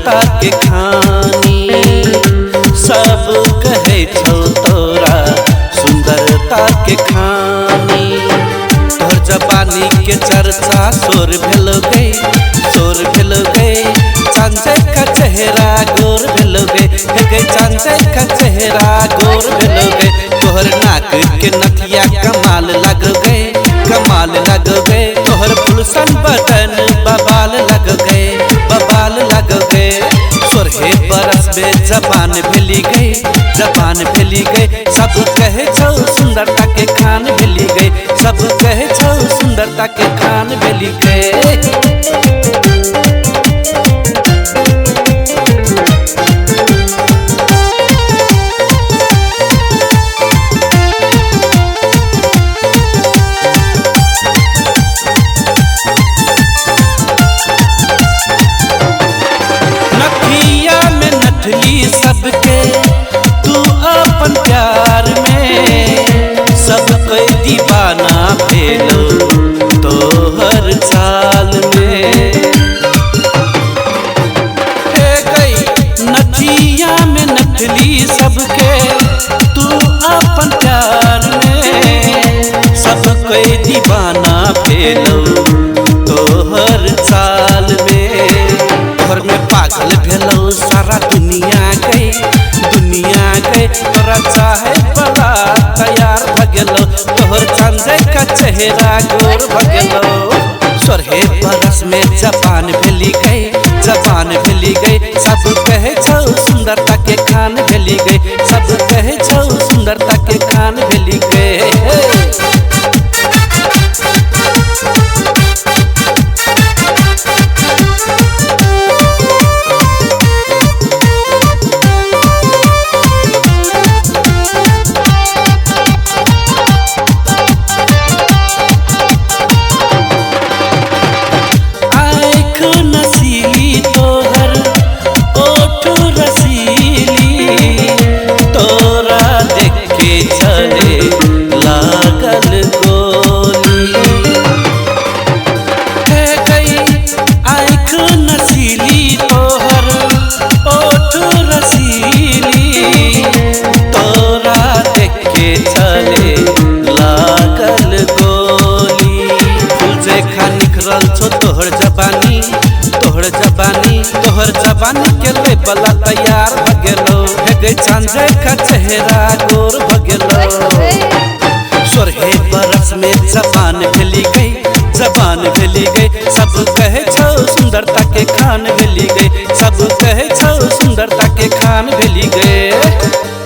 सुंदरता के खानी। सब कहे छौ तोरा सुंदरता के खानी। तोहर जवानी के चर्चा शोर भेल गई, शोर भेल गई। चांचे का चेहरा गोर भेल गई, हे गई चांचे का चेहरा गोर भेल गई। तोहर नाक के नथिया कमाल लग गए, कमाल लग गए। तोहर फुलसन बटन बबाल लग गए, बबाल लग गए। 16 बरस में जबान भेली गई, जबान भेली गई। सब कहे छौ सुंदरता के खान भेली गई, सब कहे छौ सुंदरता के खान भेली गई। सबके तू अपन प्यार में, सब कोई दीवाना भेलो तोहर चाल में। हे गई नथिया में नथली सबके तू अपन प्यार में, सब कोई दीवाना भेलो तोहर चाल में। घर में पागल भेलो सारा दुनिया गई, दुनिया गई। तोरा चाहे बला तैयार भगेलो, तोहर चांदे का चेहरा गोर भगेलो। 16 बरस में जबान भेली गई, जबान भेली गई। सब कहे छौ सुंदरता के खान भेली गई, सब कहे छौ सुंदरता के खान भेली गई। तोहर जबानी, तोहर जबानी, तोहर जबानी के ले बला तैयार भगेलो। हे गई चांदे का चेहरा गोर भगेलो। 16 बरस में जबान भेली गई, जबान भेली गई। सब कहे छौ सुंदरता के खान भेली गई, सब कहे छौ सुंदरता के खान भेली गई।